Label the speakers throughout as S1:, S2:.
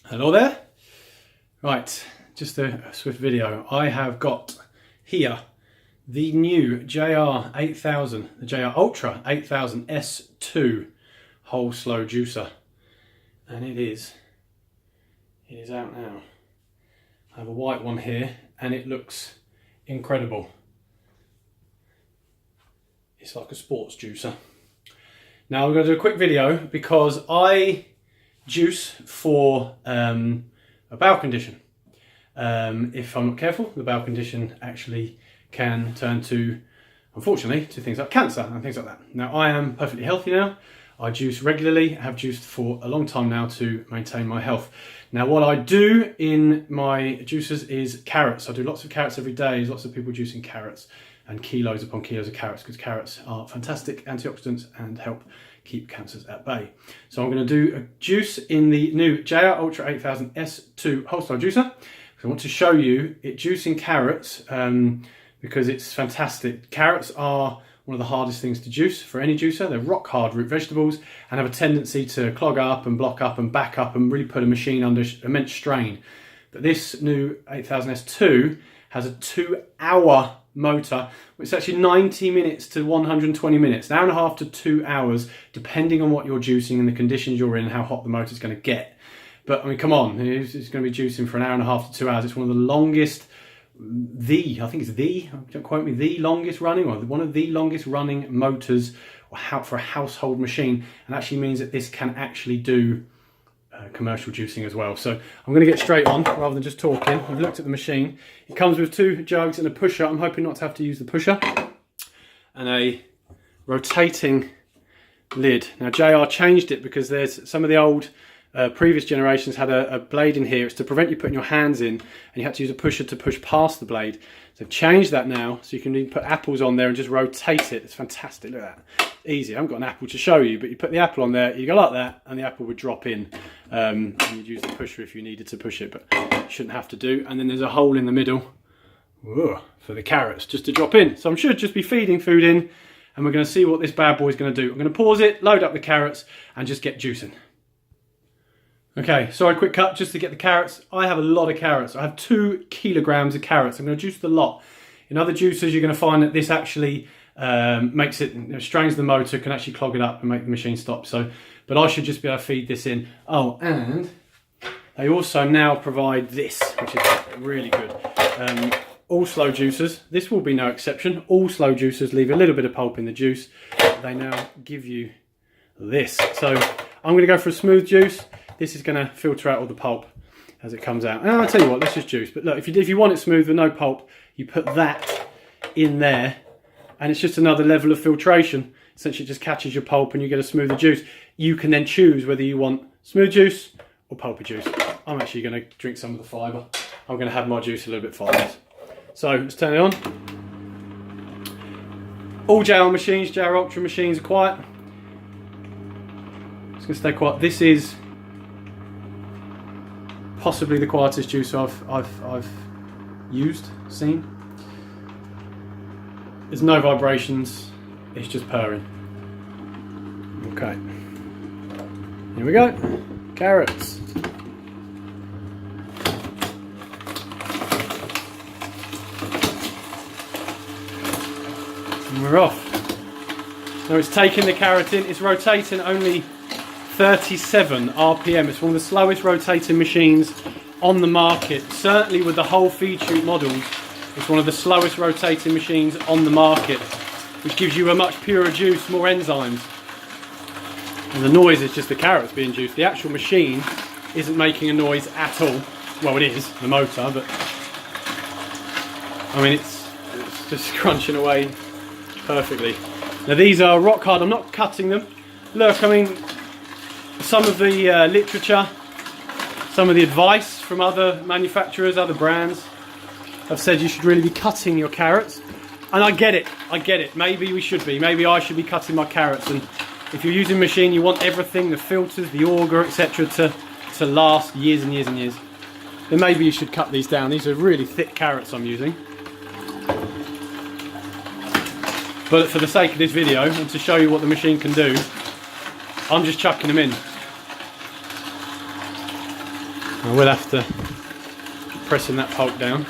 S1: Hello there. Right, just a swift video. I have got here the new JR8000, the JR Ultra 8000 S2 whole slow juicer, and it is out now. I have a white one here and it looks incredible. It's like a sports juicer. Now we're going to do a quick video because I juice for a bowel condition. If I'm not careful, the bowel condition actually can turn to, unfortunately, to things like cancer and things like that. Now I am perfectly healthy now. I juice regularly, have juiced for a long time now to maintain my health. Now what I do in my juices is carrots. I do lots of carrots every day. There's lots of people juicing carrots and kilos upon kilos of carrots because carrots are fantastic antioxidants and help keep cancers at bay. So I'm going to do a juice in the new JR Ultra 8000 S2 whole slow juicer. So I want to show you it juicing carrots because it's fantastic. Carrots are one of the hardest things to juice for any juicer. They're rock hard root vegetables and have a tendency to clog up and block up and back up and really put a machine under immense strain. But this new 8000 S2 has a 2-hour motor. It's actually 90 minutes to 120 minutes, an hour and a half to 2 hours, depending on what you're juicing and the conditions you're in and how hot the motor's going to get. But I mean, come on, it's going to be juicing for an hour and a half to 2 hours. It's one of the longest, don't quote me, the longest running, or one of the longest running motors for a household machine, and actually means that this can actually do commercial juicing as well. So I'm going to get straight on rather than just talking. I've looked at the machine. It comes with 2 jugs and a pusher. I'm hoping not to have to use the pusher, and a rotating lid. Now JR changed it because there's some of the old previous generations had a blade in here. It's to prevent you putting your hands in, and you had to use a pusher to push past the blade. So they've changed that now, so you can even put apples on there and just rotate it. It's fantastic. Look at that. Easy. I haven't got an apple to show you, but you put the apple on there, you go like that, and the apple would drop in. And you'd use the pusher if you needed to push it, but you shouldn't have to do. And then there's a hole in the middle for the carrots just to drop in. So I should just be feeding food in, and we're going to see what this bad boy is going to do. I'm going to pause it, load up the carrots, and just get juicing. Okay, sorry, quick cut just to get the carrots. I have a lot of carrots. I have 2 kilograms of carrots. I'm going to juice the lot. In other juicers, you're going to find that this actually makes it, strains the motor, can actually clog it up and make the machine stop. So, but I should just be able to feed this in. Oh, and they also now provide this, which is really good. All slow juicers, this will be no exception. All slow juicers leave a little bit of pulp in the juice. They now give you this. So I'm going to go for a smooth juice. This is going to filter out all the pulp as it comes out. And I'll tell you what, let's just juice. But look, if you want it smooth with no pulp, you put that in there, and it's just another level of filtration. Essentially, it just catches your pulp and you get a smoother juice. You can then choose whether you want smooth juice or pulpy juice. I'm actually going to drink some of the fibre. I'm going to have my juice a little bit faster. So let's turn it on. All JR machines, JR Ultra machines are quiet. It's going to stay quiet. This is possibly the quietest juicer I've seen. There's no vibrations, it's just purring. Okay, here we go. Carrots. And we're off. Now it's taking the carrot in, it's rotating only 37 RPM. It's one of the slowest rotating machines on the market. Certainly with the whole feed chute models, it's one of the slowest rotating machines on the market, which gives you a much purer juice, more enzymes. And the noise is just the carrots being juiced. The actual machine isn't making a noise at all. Well, it is, the motor, but I mean, it's just crunching away perfectly. Now these are rock hard. I'm not cutting them. Look, I mean, some of the literature, some of the advice from other manufacturers, other brands, have said you should really be cutting your carrots. And I get it. Maybe we should be. Maybe I should be cutting my carrots. And if you're using a machine, you want everything, the filters, the auger, etc. to last years and years and years. Then maybe you should cut these down. These are really thick carrots I'm using. But for the sake of this video, and to show you what the machine can do, I'm just chucking them in. I will have to keep pressing that pulp down.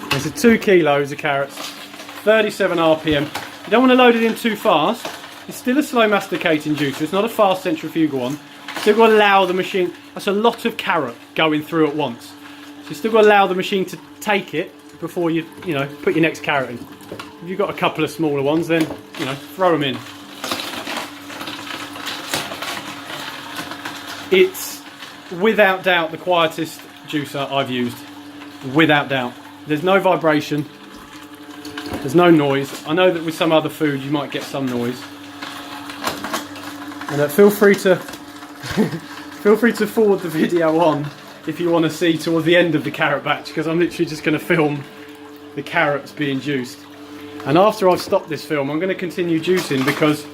S1: This is 2 kilos of carrots, 37 RPM. You don't want to load it in too fast. It's still a slow masticating juicer. It's not a fast centrifugal one. Still got to allow the machine. That's a lot of carrot going through at once. So you still got to allow the machine to take it before you put your next carrot in. If you've got a couple of smaller ones, then throw them in. It's without doubt the quietest juicer I've used. Without doubt. There's no vibration. There's no noise. I know that with some other food you might get some noise. And feel free to forward the video on if you want to see towards the end of the carrot batch, because I'm literally just going to film the carrots being juiced. And after I've stopped this film, I'm going to continue juicing, because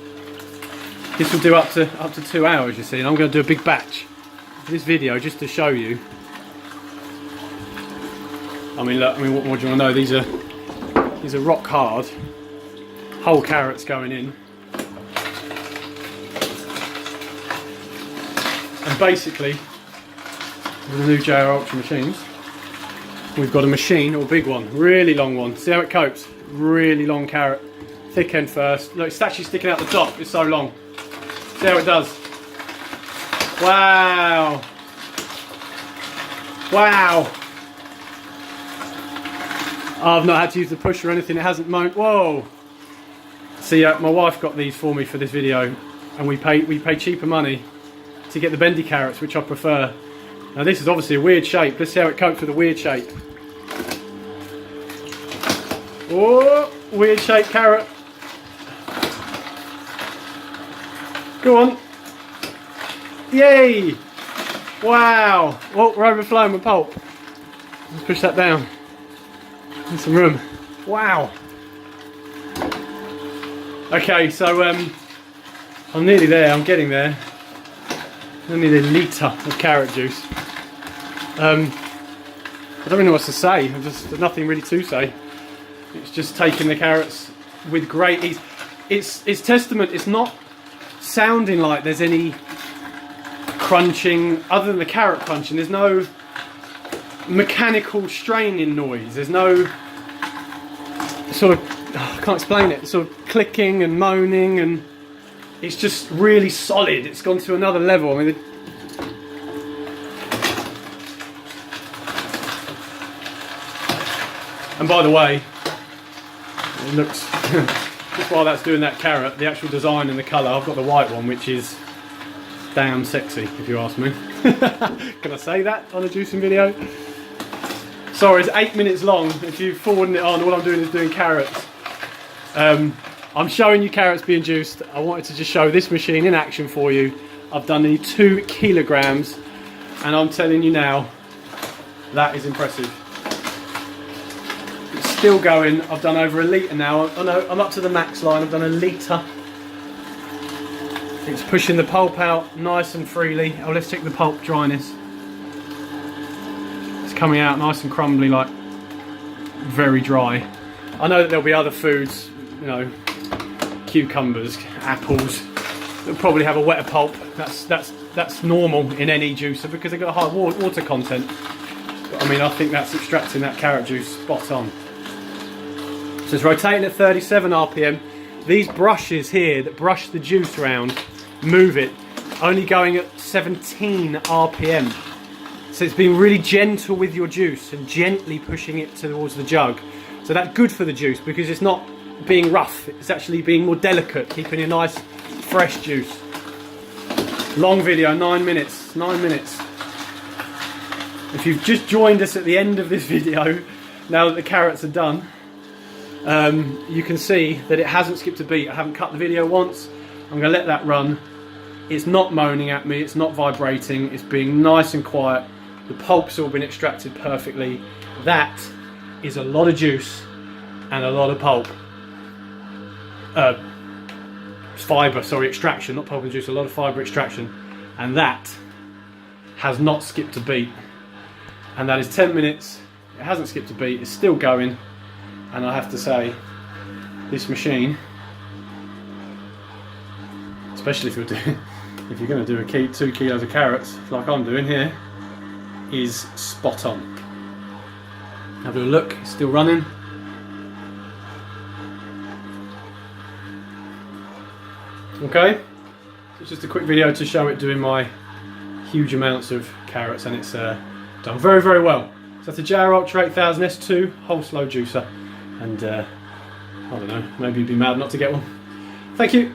S1: this will do up to 2 hours, you see, and I'm going to do a big batch for this video just to show you. I mean, look, what more do you want to know? These are rock hard, whole carrots going in. And basically, with the new JR Ultra machines, we've got a machine, or a big one, really long one. See how it copes? Really long carrot, thick end first. Look, it's actually sticking out the top, it's so long. See how it does? Wow! Wow! I've not had to use the push or anything, it hasn't moaned. Whoa! See, my wife got these for me for this video, and we pay cheaper money to get the bendy carrots, which I prefer. Now this is obviously a weird shape. Let's see how it copes with a weird shape. Oh, weird shaped carrot. Go on. Yay! Wow! Oh, we're overflowing with pulp. Let's push that down. There's some room. Wow! Okay, so I'm nearly there, I'm getting there. I need a litre of carrot juice. I don't really know what to say. There's nothing really to say. It's just taking the carrots with great ease. It's testament. It's not sounding like there's any crunching other than the carrot crunching. There's no mechanical straining noise. There's no sort of, I can't explain it, sort of clicking and moaning, and it's just really solid. It's gone to another level. I mean, and by the way, it looks just while that's doing that carrot, the actual design and the colour, I've got the white one, which is damn sexy, if you ask me. Can I say that on a juicing video? Sorry, it's 8 minutes long. If you're forwarding it on, all I'm doing is doing carrots. I'm showing you carrots being juiced. I wanted to just show this machine in action for you. I've done nearly 2 kilograms, and I'm telling you now, that is impressive. It's still going. I've done over a litre now. Oh no, I'm up to the max line. I've done a litre. It's pushing the pulp out nice and freely. Oh, let's check the pulp dryness. It's coming out nice and crumbly, like very dry. I know that there'll be other foods, you know, cucumbers, apples, that probably have a wetter pulp. That's normal in any juicer because they've got a high water content. But, I mean, I think that's extracting that carrot juice spot on. So it's rotating at 37 RPM. These brushes here that brush the juice around move it, only going at 17 RPM. So it's being really gentle with your juice and gently pushing it towards the jug. So that's good for the juice because it's not being rough, it's actually being more delicate, keeping a nice fresh juice. Long video, 9 minutes, 9 minutes. If you've just joined us at the end of this video, now that the carrots are done, you can see that it hasn't skipped a beat. I haven't cut the video once. I'm going to let that run. It's not moaning at me, it's not vibrating, it's being nice and quiet. The pulp's all been extracted perfectly. That is a lot of juice and a lot of pulp. Fibre, sorry, extraction, not pulp and juice, a lot of fibre extraction. And that has not skipped a beat. And that is 10 minutes, it hasn't skipped a beat, it's still going. And I have to say, this machine, especially if you're if you're going to do 2 kilos of carrots, like I'm doing here, is spot on. Have a look, it's still running. Okay, it's just a quick video to show it doing my huge amounts of carrots, and it's done very, very well. So that's a Jar Ultra 8000 S2 whole slow juicer, and I don't know, maybe you'd be mad not to get one. Thank you.